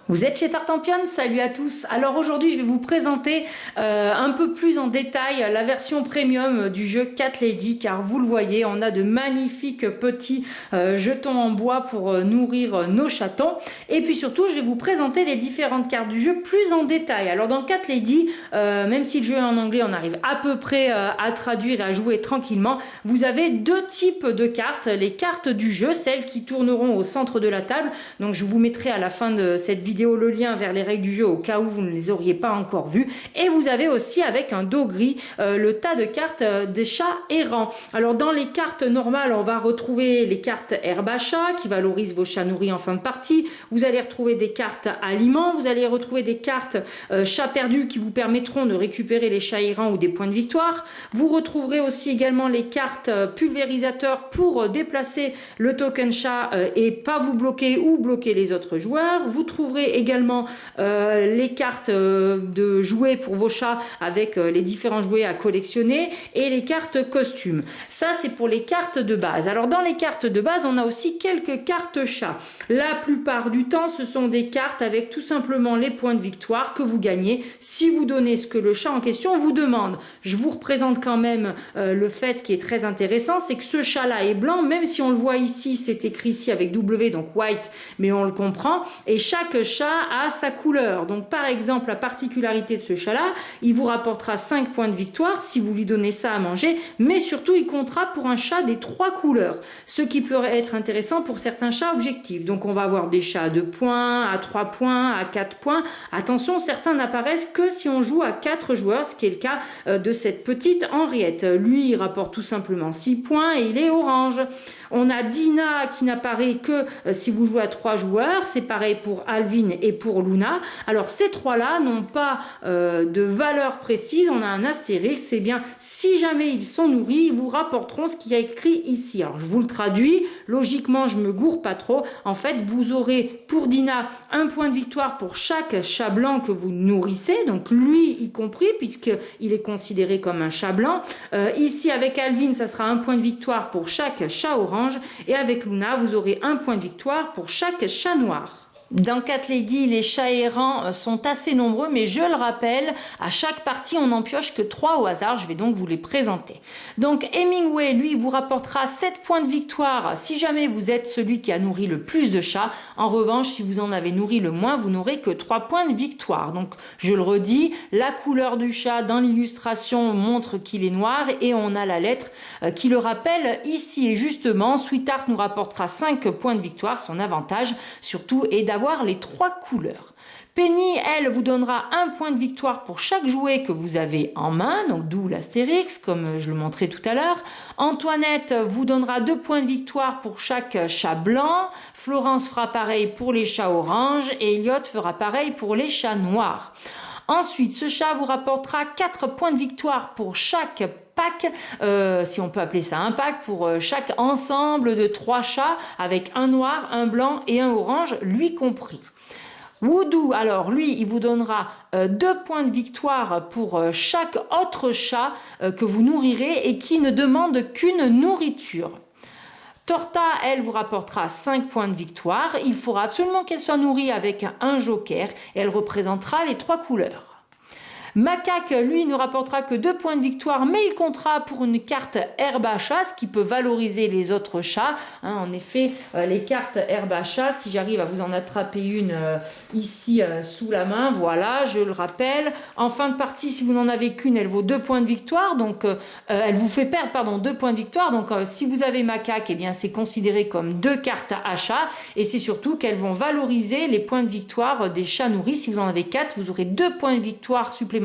Vous êtes chez Tartampion, salut à tous. Alors aujourd'hui je vais vous présenter un peu plus en détail la version premium du jeu Cat Lady, car vous le voyez, on a de magnifiques petits jetons en bois pour nourrir nos chatons. Et puis surtout je vais vous présenter les différentes cartes du jeu plus en détail. Alors dans Cat Lady, même si le jeu est en anglais, on arrive à peu près à traduire et à jouer tranquillement. Vous avez deux types de cartes, les cartes du jeu, celles qui tourneront au centre de la table. Donc je vous mettrai à la fin de cette vidéo le lien vers les règles du jeu au cas où vous ne les auriez pas encore vues. Et vous avez aussi avec un dos gris le tas de cartes des chats errants. Alors dans les cartes normales, on va retrouver les cartes herbe à chat qui valorisent vos chats nourris en fin de partie. Vous allez retrouver des cartes aliments, vous allez retrouver des cartes chats perdus qui vous permettront de récupérer les chats errants ou des points de victoire. Vous retrouverez aussi également les cartes pulvérisateurs pour déplacer le token chat et pas vous bloquer ou bloquer les autres joueurs. Vous trouverez également les cartes de jouets pour vos chats avec les différents jouets à collectionner et les cartes costumes. Ça c'est pour les cartes de base. Alors dans les cartes de base, on a aussi quelques cartes chats. La plupart du temps, ce sont des cartes avec tout simplement les points de victoire que vous gagnez si vous donnez ce que le chat en question vous demande. Je vous représente quand même le fait qui est très intéressant, c'est que ce chat-là est blanc, même si on le voit ici, c'est écrit ici avec W, donc white, mais on le comprend. Et chaque chat a sa couleur. Donc par exemple, la particularité de ce chat-là, il vous rapportera 5 points de victoire si vous lui donnez ça à manger, mais surtout il comptera pour un chat des 3 couleurs, ce qui peut être intéressant pour certains chats objectifs. Donc on va avoir des chats à 2 points, à 3 points, à 4 points. Attention, certains n'apparaissent que si on joue à 4 joueurs, ce qui est le cas de cette petite Henriette. Lui, il rapporte tout simplement 6 points et il est orange. On a Dina qui n'apparaît que si vous jouez à 3 joueurs. C'est pareil pour Alvin et pour Luna. Alors ces trois-là n'ont pas de valeur précise. On a un astérisque. C'est bien si jamais ils sont nourris, ils vous rapporteront ce qu'il y a écrit ici. Alors je vous le traduis. Logiquement, je me gourre pas trop. En fait, vous aurez pour Dina un point de victoire pour chaque chat blanc que vous nourrissez. Donc lui y compris puisqu'il est considéré comme un chat blanc. Ici avec Alvin, ça sera un point de victoire pour chaque chat orange. Et avec Luna, vous aurez un point de victoire pour chaque chat noir. Dans Cat Lady, les chats errants sont assez nombreux, mais je le rappelle, à chaque partie, on n'en pioche que 3 au hasard. Je vais donc vous les présenter. Donc Hemingway, lui, vous rapportera 7 points de victoire si jamais vous êtes celui qui a nourri le plus de chats. En revanche, si vous en avez nourri le moins, vous n'aurez que 3 points de victoire. Donc je le redis, la couleur du chat dans l'illustration montre qu'il est noir et on a la lettre qui le rappelle ici. Et justement, Sweetheart nous rapportera 5 points de victoire. Son avantage surtout est d'avoir les 3 couleurs. Penny, elle, vous donnera un point de victoire pour chaque jouet que vous avez en main, donc d'où l'astérix, comme je le montrais tout à l'heure. Antoinette vous donnera 2 points de victoire pour chaque chat blanc. Florence fera pareil pour les chats oranges et Elliot fera pareil pour les chats noirs. Ensuite, ce chat vous rapportera 4 points de victoire pour chaque pack, si on peut appeler ça un pack, pour chaque ensemble de 3 chats avec un noir, un blanc et un orange, lui compris. Woodoo, alors lui, il vous donnera 2 points de victoire pour chaque autre chat que vous nourrirez et qui ne demande qu'une nourriture. Torta, elle, vous rapportera 5 points de victoire. Il faudra absolument qu'elle soit nourrie avec un joker et elle représentera les 3 couleurs. Macaque, lui, ne rapportera que 2 points de victoire, mais il comptera pour une carte herbe à chat, ce qui peut valoriser les autres chats. En effet, les cartes herbe à chat, si j'arrive à vous en attraper une ici sous la main, voilà, je le rappelle. En fin de partie, si vous n'en avez qu'une, elle vaut 2 points de victoire, donc elle vous fait perdre, 2 points de victoire. Donc si vous avez Macaque, eh bien c'est considéré comme 2 cartes à chat, et c'est surtout qu'elles vont valoriser les points de victoire des chats nourris. Si vous en avez 4, vous aurez 2 points de victoire supplémentaires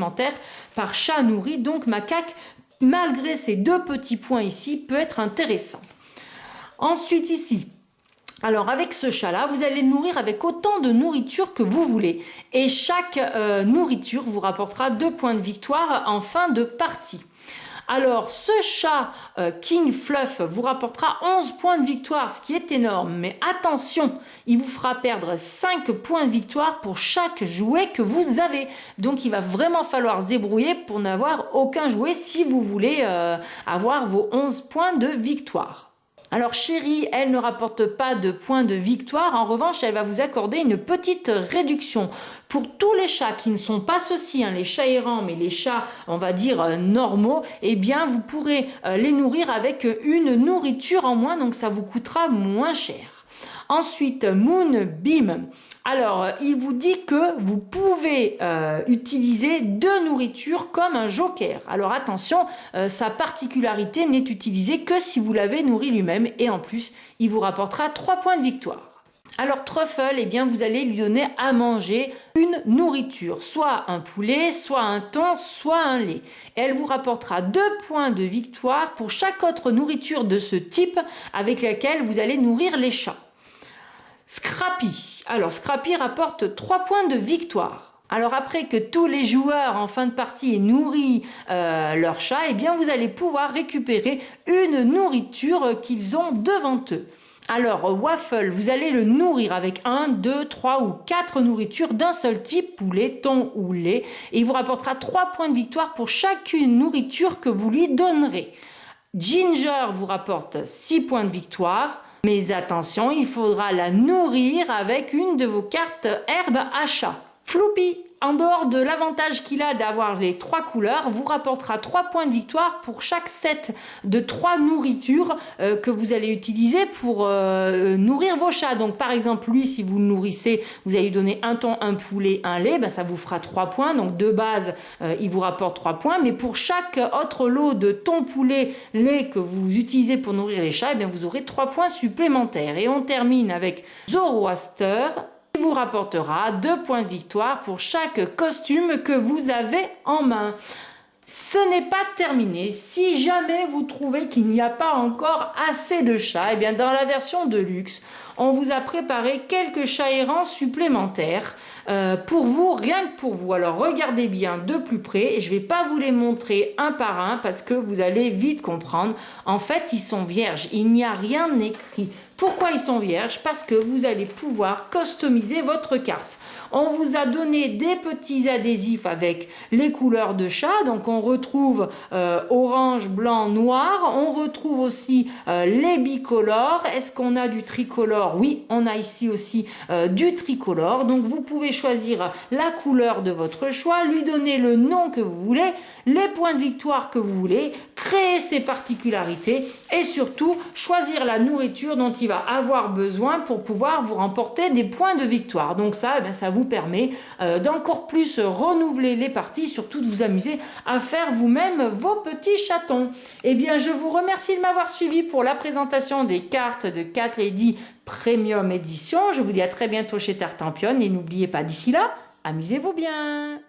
par chat nourri. Donc Macaque, malgré ces 2 petits points ici, peut être intéressant. Ensuite ici, alors avec ce chat-là, vous allez le nourrir avec autant de nourriture que vous voulez. Et chaque nourriture vous rapportera 2 points de victoire en fin de partie. Alors, ce chat King Fluff vous rapportera 11 points de victoire, ce qui est énorme. Mais attention, il vous fera perdre 5 points de victoire pour chaque jouet que vous avez. Donc, il va vraiment falloir se débrouiller pour n'avoir aucun jouet si vous voulez avoir vos 11 points de victoire. Alors Chérie, elle ne rapporte pas de points de victoire. En revanche, elle va vous accorder une petite réduction. Pour tous les chats qui ne sont pas ceux-ci, les chats errants, mais les chats, on va dire, normaux, eh bien, vous pourrez les nourrir avec une nourriture en moins, donc ça vous coûtera moins cher. Ensuite, Moonbeam. Alors, il vous dit que vous pouvez utiliser 2 nourritures comme un joker. Alors attention, sa particularité n'est utilisée que si vous l'avez nourri lui-même et en plus, il vous rapportera 3 points de victoire. Alors Truffle, eh bien, vous allez lui donner à manger une nourriture, soit un poulet, soit un thon, soit un lait. Et elle vous rapportera 2 points de victoire pour chaque autre nourriture de ce type avec laquelle vous allez nourrir les chats. Scrappy. Alors Scrappy rapporte 3 points de victoire. Alors après que tous les joueurs en fin de partie aient nourri leur chat, eh bien vous allez pouvoir récupérer une nourriture qu'ils ont devant eux. Alors Waffle, vous allez le nourrir avec 1, 2, 3 ou 4 nourritures d'un seul type, poulet, thon ou lait, et il vous rapportera 3 points de victoire pour chacune nourriture que vous lui donnerez. Ginger vous rapporte 6 points de victoire. Mais attention, il faudra la nourrir avec une de vos cartes herbe à chat. Floopy, en dehors de l'avantage qu'il a d'avoir les 3 couleurs, vous rapportera 3 points de victoire pour chaque set de 3 nourritures que vous allez utiliser pour nourrir vos chats. Donc par exemple, lui, si vous le nourrissez, vous allez lui donner un thon, un poulet, un lait, ça vous fera 3 points. Donc de base, il vous rapporte 3 points. Mais pour chaque autre lot de thon, poulet, lait que vous utilisez pour nourrir les chats, vous aurez 3 points supplémentaires. Et on termine avec Zoroaster. Il vous rapportera 2 points de victoire pour chaque costume que vous avez en main. Ce n'est pas terminé. Si jamais vous trouvez qu'il n'y a pas encore assez de chats, dans la version de luxe, on vous a préparé quelques chats errants supplémentaires pour vous, rien que pour vous. Alors regardez bien de plus près. Je ne vais pas vous les montrer un par un parce que vous allez vite comprendre. En fait, ils sont vierges. Il n'y a rien écrit. Pourquoi ils sont vierges? Parce que vous allez pouvoir customiser votre carte. On vous a donné des petits adhésifs avec les couleurs de chat. Donc on retrouve orange, blanc, noir. On retrouve aussi les bicolores. Est-ce qu'on a du tricolore? Oui, on a ici aussi du tricolore. Donc vous pouvez choisir la couleur de votre choix, lui donner le nom que vous voulez, les points de victoire que vous voulez, créer ses particularités et surtout choisir la nourriture dont il va avoir besoin pour pouvoir vous remporter des points de victoire. Donc ça, ça vous permet d'encore plus renouveler les parties, surtout de vous amuser à faire vous-même vos petits chatons. Je vous remercie de m'avoir suivi pour la présentation des cartes de Cat Lady Premium Edition. Je vous dis à très bientôt chez Tartampion et n'oubliez pas d'ici là, amusez-vous bien.